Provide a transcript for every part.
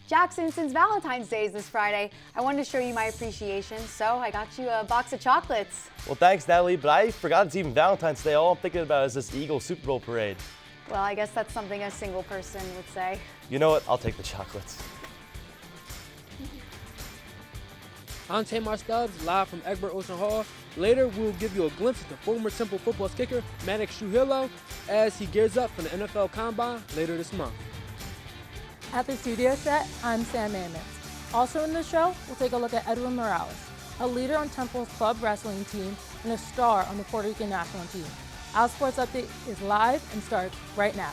Jackson, since Valentine's Day is this Friday, I wanted to show you my appreciation, so I got you a box of chocolates. Well, thanks, Natalie, but I forgot it's even Valentine's Day. All I'm thinking about is this Eagles Super Bowl parade. Well, I guess that's something a single person would say. You know what? I'll take the chocolates. I'm Tamar Stubbs, live from Egbert Ocean Hall. Later, we'll give you a glimpse of the former Temple football kicker, Maddox Shuhilo, as he gears up for the NFL Combine later this month. At the studio set, I'm Sam Ammons. Also in the show, we'll take a look at Edwin Morales, a leader on Temple's club wrestling team and a star on the Puerto Rican national team. OwlSports Update is live and starts right now.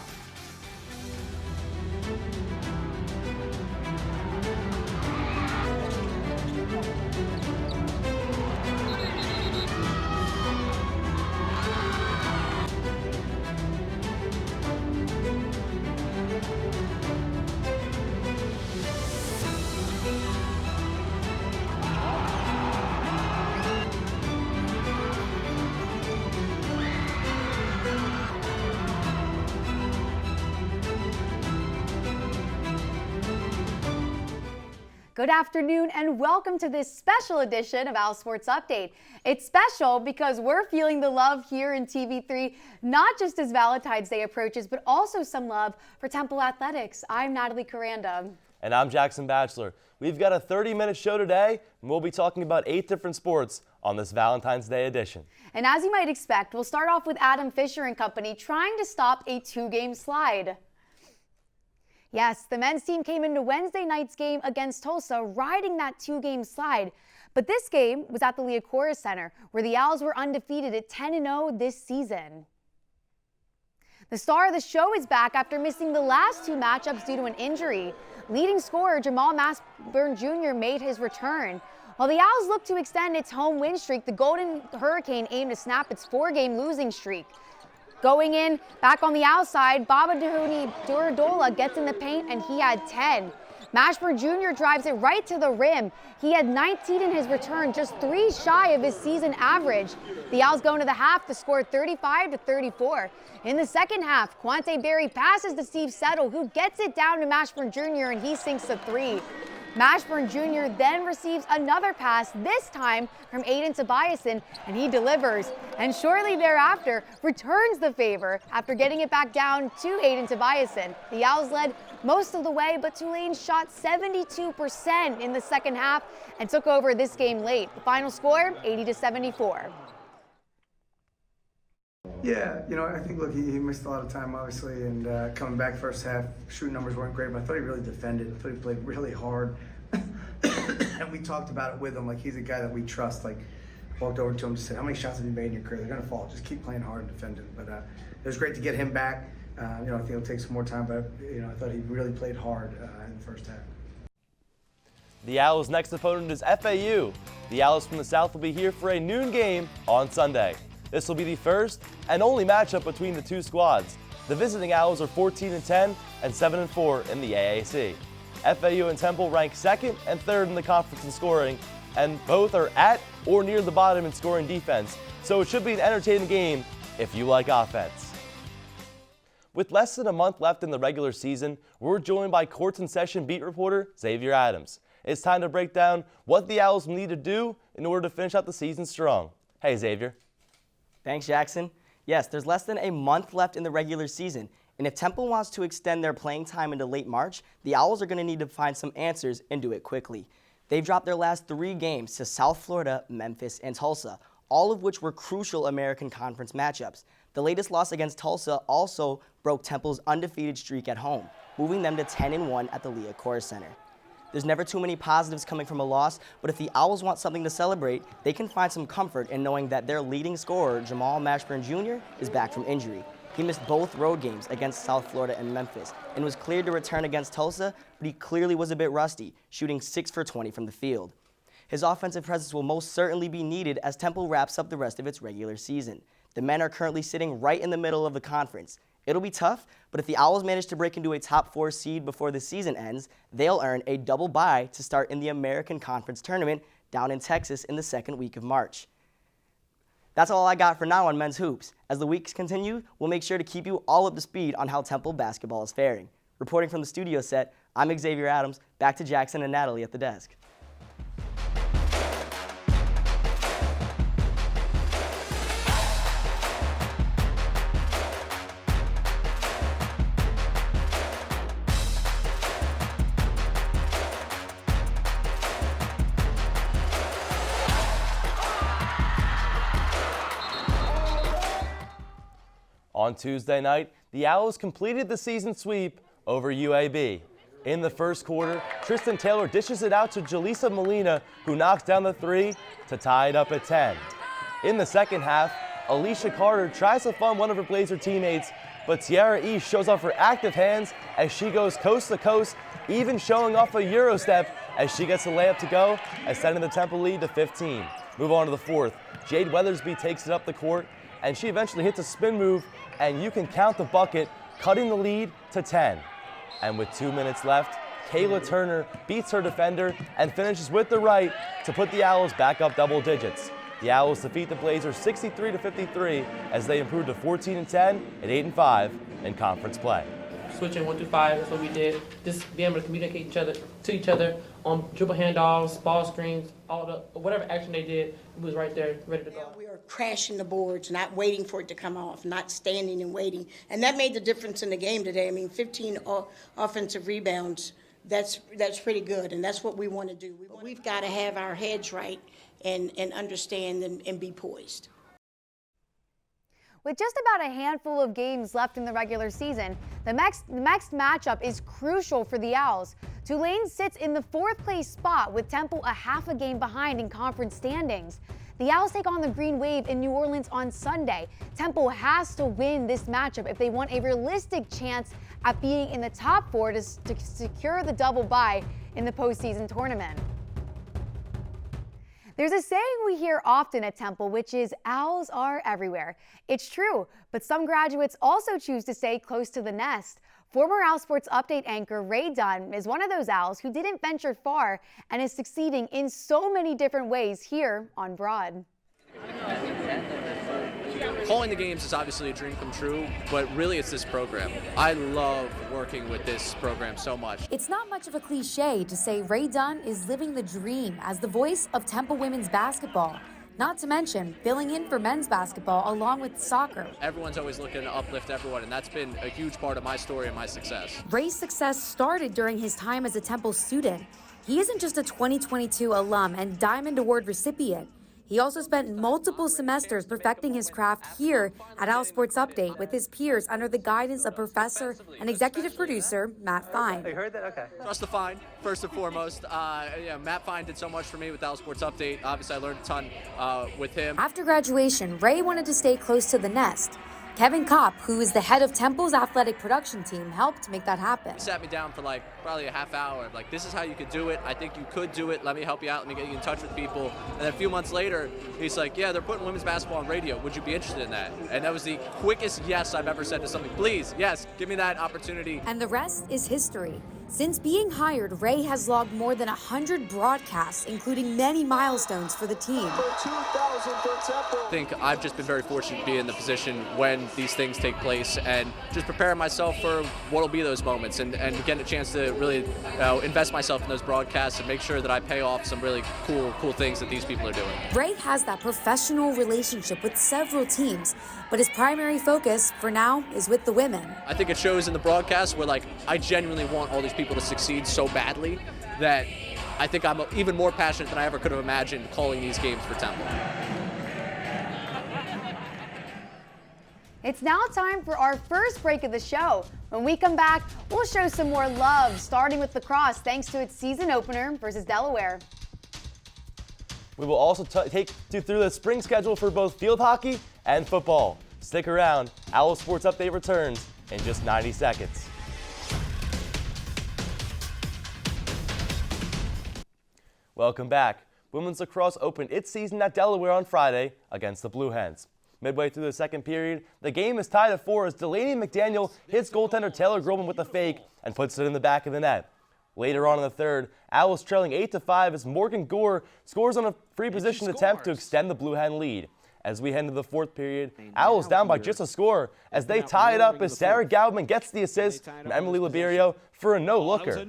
Good afternoon and welcome to this special edition of OwlSports Update. It's special because we're feeling the love here in TV3, not just as Valentine's Day approaches, but also some love for Temple Athletics. I'm Natalie Koranda. And I'm Jackson Batchler. We've got a 30-minute show today, and we'll be talking about 8 different sports on this Valentine's Day edition. And as you might expect, we'll start off with Adam Fisher and company trying to stop a 2-game slide. Yes, the men's team came into Wednesday night's game against Tulsa riding that 2-game slide. But this game was at the Liacouras Center, where the Owls were undefeated at 10-0 this season. The star of the show is back after missing the last 2 matchups due to an injury. Leading scorer Jamal Mashburn Jr. made his return. While the Owls look to extend its home win streak, the Golden Hurricane aim to snap its 4-game losing streak. Going in, back on the outside, Babaduni Duradola gets in the paint and he had 10. Mashburn Jr. drives it right to the rim. He had 19 in his return, just 3 shy of his season average. The Owls go into the half to score 35-34. In the second half, Quante Berry passes to Steve Settle, who gets it down to Mashburn Jr. and he sinks a 3. Mashburn Jr. then receives another pass, this time from Aiden Tobiasen, and he delivers. And shortly thereafter, returns the favor after getting it back down to Aiden Tobiasen. The Owls led most of the way, but Tulane shot 72% in the second half and took over this game late. The final score, 80-74. Yeah, I think, look, he missed a lot of time, obviously, and coming back first half, shooting numbers weren't great, but I thought he really defended. I thought he played really hard. And we talked about it with him, like he's a guy that we trust. Like, walked over to him and said, how many shots have you made in your career? They're going to fall. Just keep playing hard and defending. But it was great to get him back. I think it'll take some more time, but, I thought he really played hard in the first half. The Owls' next opponent is FAU. The Owls from the South will be here for a noon game on Sunday. This will be the first and only matchup between the 2 squads. The visiting Owls are 14-10 and 7-4 in the AAC. FAU and Temple rank 2nd and 3rd in the conference in scoring, and both are at or near the bottom in scoring defense, so it should be an entertaining game if you like offense. With less than a month left in the regular season, we're joined by Courts in Session beat reporter Xavier Adams. It's time to break down what the Owls need to do in order to finish out the season strong. Hey, Xavier. Thanks, Jackson. Yes, there's less than a month left in the regular season, and if Temple wants to extend their playing time into late March, the Owls are going to need to find some answers and do it quickly. They've dropped their last 3 games to South Florida, Memphis, and Tulsa, all of which were crucial American Conference matchups. The latest loss against Tulsa also broke Temple's undefeated streak at home, moving them to 10-1 at the Liacouras Center. There's never too many positives coming from a loss, but if the Owls want something to celebrate, they can find some comfort in knowing that their leading scorer, Jamal Mashburn Jr., is back from injury. He missed both road games against South Florida and Memphis and was cleared to return against Tulsa, but he clearly was a bit rusty, shooting 6 for 20 from the field. His offensive presence will most certainly be needed as Temple wraps up the rest of its regular season. The men are currently sitting right in the middle of the conference. It'll be tough, but if the Owls manage to break into a top 4 seed before the season ends, they'll earn a double bye to start in the American Conference Tournament down in Texas in the 2nd week of March. That's all I got for now on men's hoops. As the weeks continue, we'll make sure to keep you all up to speed on how Temple basketball is faring. Reporting from the studio set, I'm Xavier Adams. Back to Jackson and Natalie at the desk. On Tuesday night, the Owls completed the season sweep over UAB. In the first quarter, Tristan Taylor dishes it out to Jaleesa Molina, who knocks down the three to tie it up at 10. In the second half, Alicia Carter tries to fund one of her Blazer teammates, but Tiara East shows off her active hands as she goes coast to coast, even showing off a Euro step as she gets the layup to go, extending the Temple lead to 15. Move on to the fourth. Jade Weathersby takes it up the court, and she eventually hits a spin move, and you can count the bucket, cutting the lead to 10. And with 2 minutes left, Kayla Turner beats her defender and finishes with the right to put the Owls back up double digits. The Owls defeat the Blazers 63-53 as they improve to 14-10 and 8-5 in conference play. Switching 1 through 5, that's what we did. Just being able to communicate to each other on dribble handoffs, ball screens, all the whatever action they did, it was right there, ready to go. We were crashing the boards, not waiting for it to come off, not standing and waiting, and that made the difference in the game today. I mean, 15 offensive rebounds. That's pretty good, and that's what we want to do. We've got to have our heads right and understand and be poised. With just about a handful of games left in the regular season, the next matchup is crucial for the Owls. Tulane sits in the 4th place spot with Temple a half a game behind in conference standings. The Owls take on the Green Wave in New Orleans on Sunday. Temple has to win this matchup if they want a realistic chance at being in the top 4 to secure the double bye in the postseason tournament. There's a saying we hear often at Temple, which is owls are everywhere. It's true, but some graduates also choose to stay close to the nest. Former OwlSports Update anchor Ray Dunn is one of those owls who didn't venture far and is succeeding in so many different ways here on Broad. Calling the games is obviously a dream come true, but really it's this program. I love working with this program so much. It's not much of a cliche to say Ray Dunn is living the dream as the voice of Temple women's basketball. Not to mention filling in for men's basketball along with soccer. Everyone's always looking to uplift everyone, and that's been a huge part of my story and my success. Ray's success started during his time as a Temple student. He isn't just a 2022 alum and Diamond Award recipient. He also spent multiple semesters perfecting his craft here at OwlSports Update with his peers under the guidance of professor and executive producer Matt Fine. You heard that? Okay. Trust the Fine, first and foremost. Matt Fine did so much for me with OwlSports Update. Obviously, I learned a ton with him. After graduation, Ray wanted to stay close to the nest. Kevin Kopp, who is the head of Temple's athletic production team, helped make that happen. He sat me down for probably a half hour. This is how you could do it. I think you could do it. Let me help you out. Let me get you in touch with people. And then a few months later, he's like, yeah, they're putting women's basketball on radio. Would you be interested in that? And that was the quickest yes I've ever said to something. Please, yes, give me that opportunity. And the rest is history. Since being hired, Ray has logged more than 100 broadcasts, including many milestones for the team. I think I've just been very fortunate to be in the position when these things take place and just preparing myself for what will be those moments and getting a chance to really invest myself in those broadcasts and make sure that I pay off some really cool things that these people are doing. Ray has that professional relationship with several teams, but his primary focus for now is with the women. I think it shows in the broadcast where I genuinely want all these people to succeed so badly that I think I'm even more passionate than I ever could have imagined calling these games for Temple. It's now time for our first break of the show. When we come back, we'll show some more love, starting with lacrosse thanks to its season opener versus Delaware. We will also take you through the spring schedule for both field hockey and football. Stick around. OwlSports Update returns in just 90 seconds. Welcome back. Women's lacrosse opened its season at Delaware on Friday against the Blue Hens. Midway through the second period, the game is tied at 4 as Delaney McDaniel hits goaltender Taylor Groban with a fake and puts it in the back of the net. Later on in the third, Owls trailing 8-5 as Morgan Gore scores on a free position attempt to extend the Blue Hen lead. As we head into the fourth period, Owls down by just a score as they tie it up as Sarah Gaubman gets the assist from Emily Liberio for a no-looker.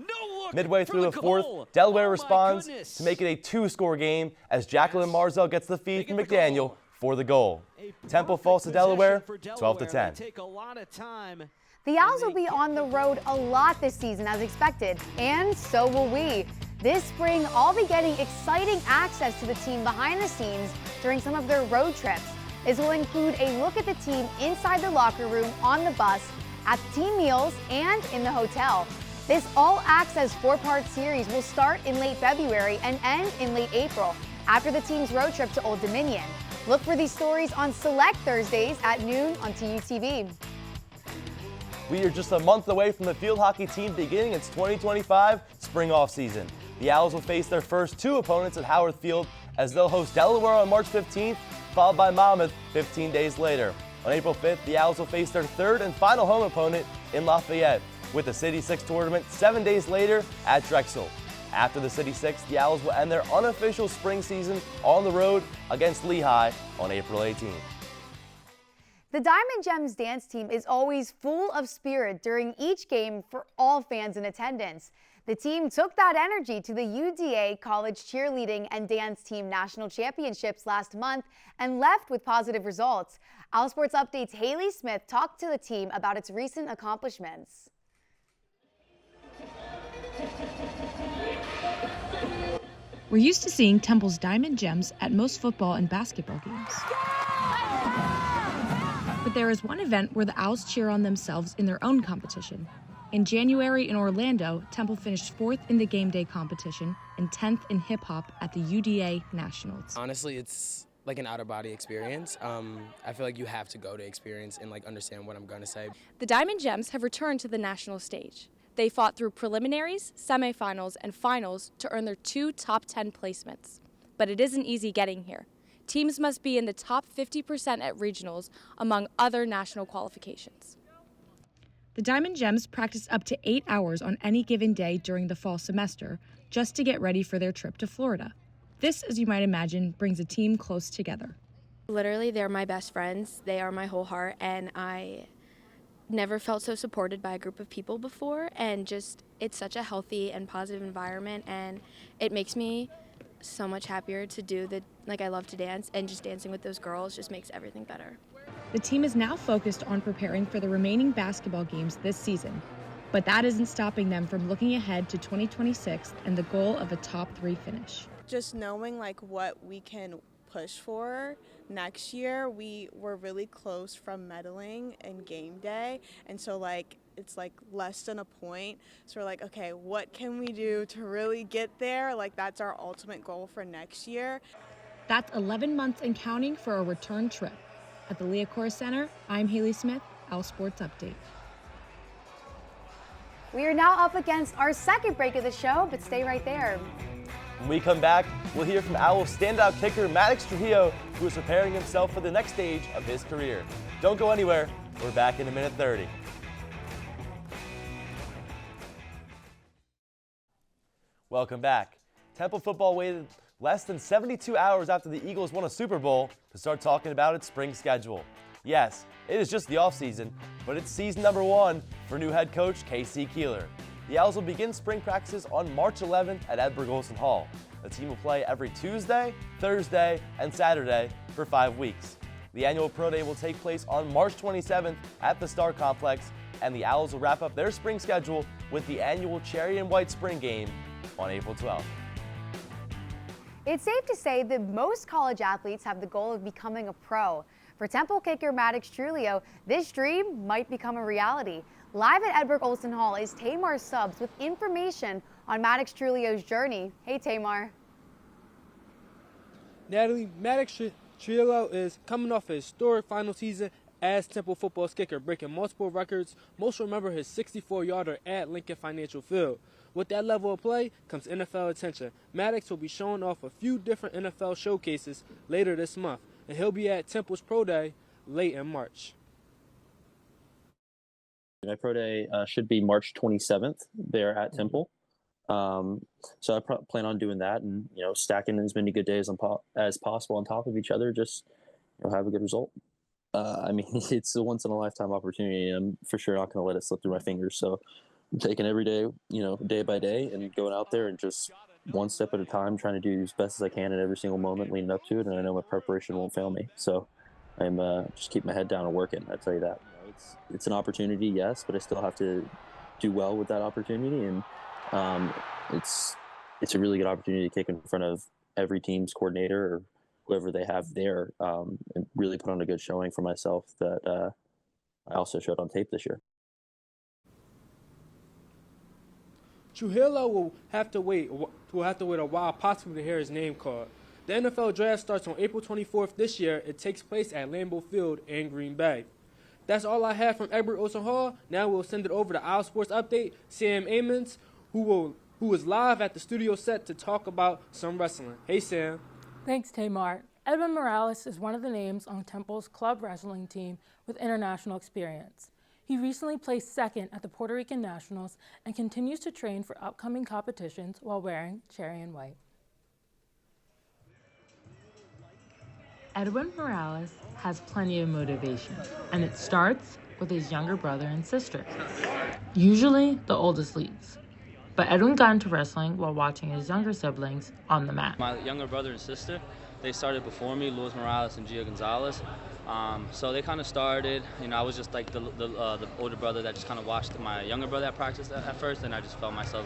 Midway through the fourth, Delaware responds to make it a two-score game as Jacqueline Marzell gets the feed from McDaniel for the goal. Temple falls to Delaware 12-10. The Owls will be on the road a lot this season as expected, and so will we. This spring, I'll be getting exciting access to the team behind the scenes during some of their road trips. This will include a look at the team inside the locker room, on the bus, at team meals, and in the hotel. This all-access four-part series will start in late February and end in late April after the team's road trip to Old Dominion. Look for these stories on select Thursdays at noon on TUTV. We are just a month away from the field hockey team beginning its 2025 spring off-season. The Owls will face their first two opponents at Howard Field as they'll host Delaware on March 15th, followed by Monmouth 15 days later. On April 5th, the Owls will face their third and final home opponent in Lafayette, with the City 6 tournament 7 days later at Drexel. After the City 6, the Owls will end their unofficial spring season on the road against Lehigh on April 18th. The Diamond Gems dance team is always full of spirit during each game for all fans in attendance. The team took that energy to the UDA College Cheerleading and Dance Team National Championships last month and left with positive results. OwlSports Update's Haley Smith talked to the team about its recent accomplishments. We're used to seeing Temple's Diamond Gems at most football and basketball games. But there is one event where the Owls cheer on themselves in their own competition. In January in Orlando, Temple finished 4th in the game day competition and 10th in hip hop at the UDA Nationals. Honestly, it's like an out-of-body experience. I feel like you have to go to experience and like understand what I'm gonna say. The Diamond Gems have returned to the national stage. They fought through preliminaries, semifinals, and finals to earn their 2 top 10 placements. But it isn't easy getting here. Teams must be in the top 50% at regionals, among other national qualifications. The Diamond Gems practice up to 8 hours on any given day during the fall semester just to get ready for their trip to Florida. This, as you might imagine, brings a team close together. Literally, they're my best friends. They are my whole heart, and I never felt so supported by a group of people before, and just it's such a healthy and positive environment, and it makes me so much happier to do I love to dance, and just dancing with those girls just makes everything better. The team is now focused on preparing for the remaining basketball games this season, but that isn't stopping them from looking ahead to 2026 and the goal of a top 3 finish. Just knowing what we can push for next year. We were really close from medaling in game day, and so it's less than a point. So we're like, okay, what can we do to really get there? That's our ultimate goal for next year. That's 11 months and counting for a return trip. At the Leocor Center, I'm Haley Smith, OwlSports Update. We are now up against our second break of the show, but stay right there. When we come back, we'll hear from Owls standout kicker Maddox Trujillo, who is preparing himself for the next stage of his career. Don't go anywhere. We're back in a minute 30. Welcome back. Temple football waited less than 72 hours after the Eagles won a Super Bowl to start talking about its spring schedule. Yes, it is just the offseason, but it's season number 1 for new head coach K.C. Keeler. The Owls will begin spring practices on March 11th at Edberg Olson Hall. The team will play every Tuesday, Thursday, and Saturday for 5 weeks. The annual Pro Day will take place on March 27th at the Star Complex, and the Owls will wrap up their spring schedule with the annual Cherry and White Spring Game on April 12th. It's safe to say that most college athletes have the goal of becoming a pro. For Temple kicker Maddox Trujillo, this dream might become a reality. Live at Edberg Olson Hall is Tamar Stubbs with information on Maddox Trujillo's journey. Hey, Tamar. Natalie, Maddox Trujillo is coming off a historic final season as Temple football's kicker, breaking multiple records. Most remember his 64-yarder at Lincoln Financial Field. With that level of play comes NFL attention. Maddox will be showing off a few different NFL showcases later this month, and he'll be at Temple's Pro Day late in March. My Pro Day should be March 27th there at Temple. So I plan on doing that and, stacking as many good days as possible on top of each other. Just, have a good result. I mean, it's a once in a lifetime opportunity, and I'm for sure not going to let it slip through my fingers. So I'm taking every day, day by day, and going out there and just one step at a time, trying to do as best as I can at every single moment leading up to it. And I know my preparation won't fail me. So I'm just keep my head down and working. I tell you that. It's an opportunity, yes, but I still have to do well with that opportunity, and it's a really good opportunity to kick in front of every team's coordinator or whoever they have there, and really put on a good showing for myself that I also showed on tape this year. Trujillo will have to wait a while possibly to hear his name called. The NFL Draft starts on April 24th this year. It takes place at Lambeau Field in Green Bay. That's all I have from Egbert Olson Hall. Now we'll send it over to OwlSports Update, Sam Amons, who is live at the studio set to talk about some wrestling. Hey, Sam. Thanks, Tamar. Edwin Morales is one of the names on Temple's club wrestling team with international experience. He recently placed second at the Puerto Rican Nationals and continues to train for upcoming competitions while wearing cherry and white. Edwin Morales has plenty of motivation, and it starts with his younger brother and sister. Usually, the oldest leads. But Edwin got into wrestling while watching his younger siblings on the mat. My younger brother and sister, they started before me, Luis Morales and Gio Gonzalez. So they kind of started, I was just like the older brother that just kind of watched my younger brother at practice at first, and I just felt myself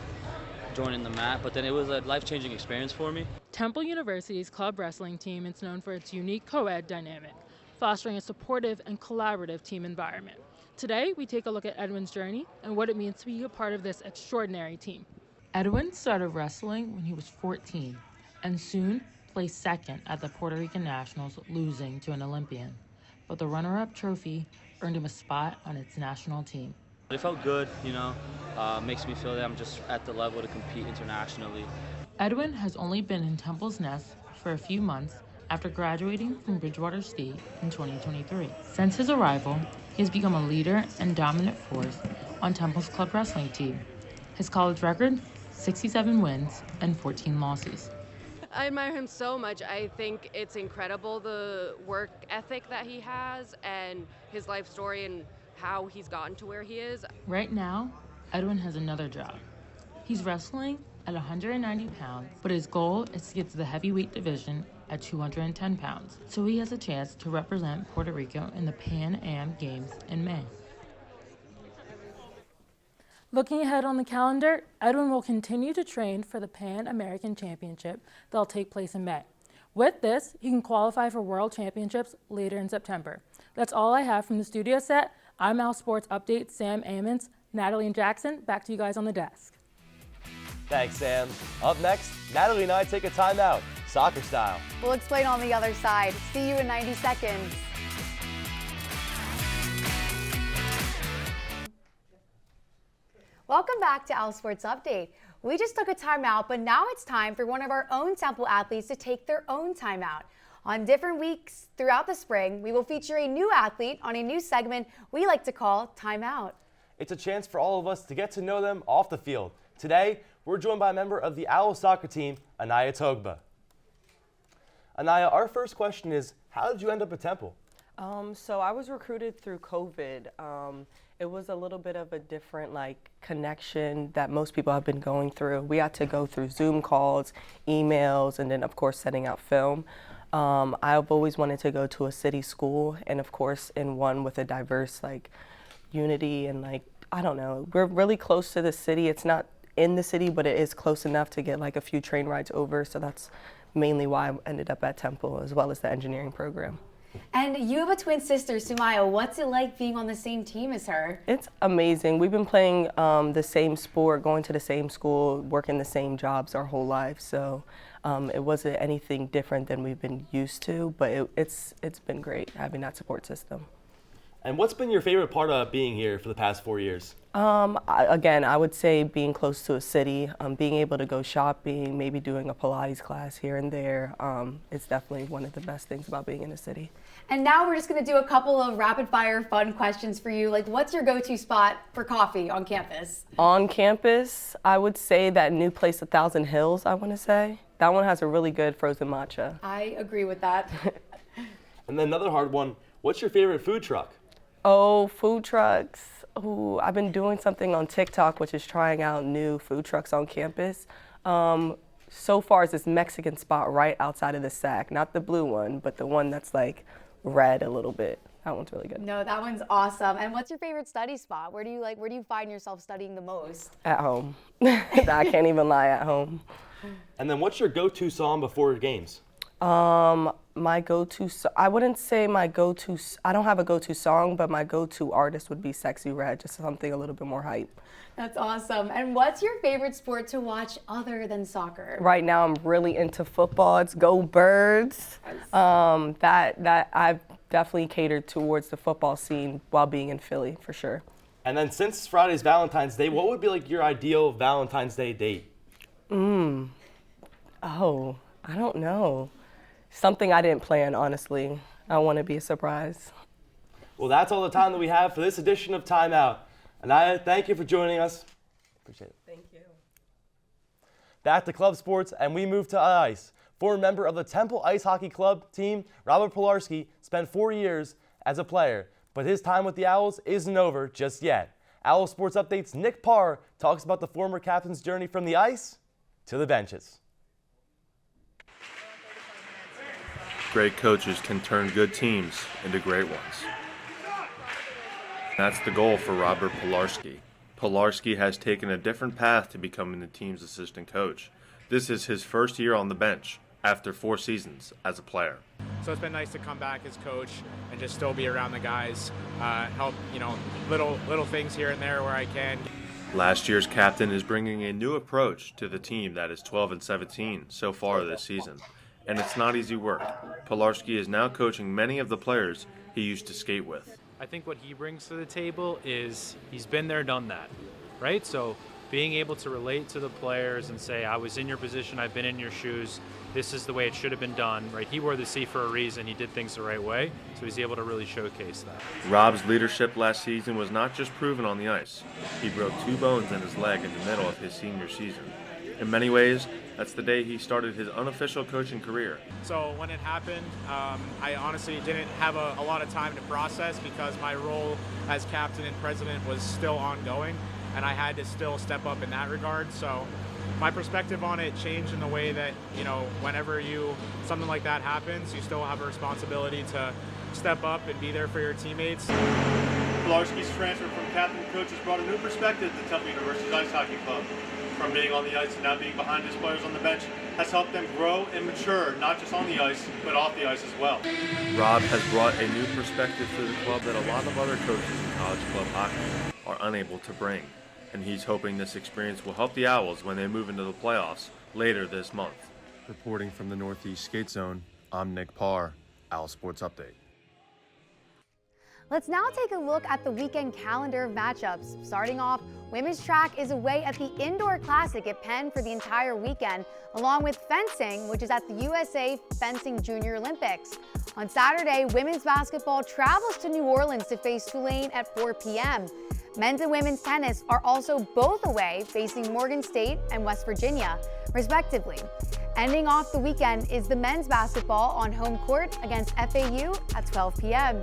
joining the mat, but then it was a life-changing experience for me. Temple University's club wrestling team is known for its unique co-ed dynamic, fostering a supportive and collaborative team environment. Today, we take a look at Edwin's journey and what it means to be a part of this extraordinary team. Edwin started wrestling when he was 14 and soon placed second at the Puerto Rican Nationals, losing to an Olympian. But the runner-up trophy earned him a spot on its national team. It felt good, makes me feel that I'm just at the level to compete internationally. Edwin has only been in Temple's nest for a few months after graduating from Bridgewater State in 2023. Since his arrival, he has become a leader and dominant force on Temple's club wrestling team. His college record, 67 wins and 14 losses. I admire him so much. I think it's incredible, the work ethic that he has and his life story and how he's gotten to where he is. Right now, Edwin has another job. He's wrestling at 190 pounds, but his goal is to get to the heavyweight division at 210 pounds, so he has a chance to represent Puerto Rico in the Pan Am Games in May. Looking ahead on the calendar, Edwin will continue to train for the Pan American Championship that'll take place in May. With this, he can qualify for World Championships later in September. That's all I have from the studio set. I'm OwlSports Update Sam Amons. Natalie and Jackson, back to you guys on the desk. Thanks, Sam. Up next, Natalie and I take a timeout, soccer style. We'll explain on the other side. See you in 90 seconds. Welcome back to OwlSports Update. We just took a timeout, but now it's time for one of our own Temple athletes to take their own timeout. On different weeks throughout the spring, we will feature a new athlete on a new segment we like to call Timeout. It's a chance for all of us to get to know them off the field. Today, we're joined by a member of the Owl soccer team, Anaya Togba. Anaya, our first question is, how did you end up at Temple? So I was recruited through COVID. It was a little bit of a different connection that most people have been going through. We had to go through Zoom calls, emails, and then of course setting out film. I've always wanted to go to a city school, and of course in one with a diverse unity and I don't know. We're really close to the city. It's not in the city, but it is close enough to get a few train rides over. So that's mainly why I ended up at Temple, as well as the engineering program. And you have a twin sister, Sumaya. What's it like being on the same team as her? It's amazing. We've been playing the same sport, going to the same school, working the same jobs our whole life. So it wasn't anything different than we've been used to, but it's been great having that support system. And what's been your favorite part of being here for the past 4 years? I would say being close to a city, being able to go shopping, maybe doing a Pilates class here and there. It's definitely one of the best things about being in a city. And now we're just going to do a couple of rapid fire fun questions for you. What's your go-to spot for coffee on campus? On campus, I would say that new place, 1,000 Hills, I want to say. That one has a really good frozen matcha. I agree with that. And then another hard one, what's your favorite food truck? Oh, food trucks. Ooh, I've been doing something on TikTok, which is trying out new food trucks on campus. So far, it's this Mexican spot right outside of the SAC. Not the blue one, but the one that's like red a little bit. That one's really good. No, that one's awesome. And what's your favorite study spot? Where do you find yourself studying the most? At home. I can't even lie, at home. And then what's your go-to song before games? My go-to, I wouldn't say my go-to, I don't have a go-to song, but my go-to artist would be Sexy Red, just something a little bit more hype. That's awesome. And what's your favorite sport to watch other than soccer? Right now I'm really into football. It's Go Birds. That I've definitely catered towards the football scene while being in Philly, for sure. And then since Friday's Valentine's Day, what would be like your ideal Valentine's Day date? Oh, I don't know. Something I didn't plan, honestly. I want to be a surprise. Well, that's all the time that we have for this edition of Time Out. And I thank you for joining us. Appreciate it. Thank you. Back to club sports, and we move to ice. Former member of the Temple Ice Hockey Club team, Robert Pilarski, spent 4 years as a player, but his time with the Owls isn't over just yet. Owl Sports Update's Nick Parr talks about the former captain's journey from the ice to the benches. Great coaches can turn good teams into great ones. That's the goal for Robert Pilarski. Pilarski has taken a different path to becoming the team's assistant coach. This is his first year on the bench after 4 seasons as a player. So it's been nice to come back as coach and just still be around the guys, help, little things here and there where I can. Last year's captain is bringing a new approach to the team that is 12-17 so far this season. And it's not easy work. Pilarski is now coaching many of the players he used to skate with. I think what he brings to the table is he's been there, done that, right? So being able to relate to the players and say, I was in your position, I've been in your shoes, this is the way it should have been done, right? He wore the C for a reason, he did things the right way, so he's able to really showcase that. Rob's leadership last season was not just proven on the ice. He broke 2 bones in his leg in the middle of his senior season. In many ways, that's the day he started his unofficial coaching career. So when it happened, I honestly didn't have a lot of time to process because my role as captain and president was still ongoing, and I had to still step up in that regard. So my perspective on it changed in the way that, whenever something like that happens, you still have a responsibility to step up and be there for your teammates. Pilarski's transfer from captain to coach has brought a new perspective to Temple University's Ice Hockey Club. From being on the ice and now being behind his players on the bench has helped them grow and mature, not just on the ice, but off the ice as well. Rob has brought a new perspective to the club that a lot of other coaches in college club hockey are unable to bring. And he's hoping this experience will help the Owls when they move into the playoffs later this month. Reporting from the Northeast Skate Zone, I'm Nick Parr, Owl Sports Update. Let's now take a look at the weekend calendar of matchups. Starting off, women's track is away at the Indoor Classic at Penn for the entire weekend, along with fencing, which is at the USA Fencing Junior Olympics. On Saturday, women's basketball travels to New Orleans to face Tulane at 4 p.m. Men's and women's tennis are also both away, facing Morgan State and West Virginia, respectively. Ending off the weekend is the men's basketball on home court against FAU at 12 p.m.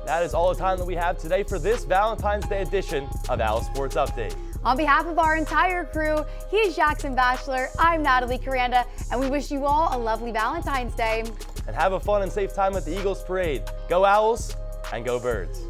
That is all the time that we have today for this Valentine's Day edition of Owl Sports Update. On behalf of our entire crew, he is Jackson Batchler, I'm Natalie Koranda, and we wish you all a lovely Valentine's Day. And have a fun and safe time at the Eagles Parade. Go Owls and go Birds.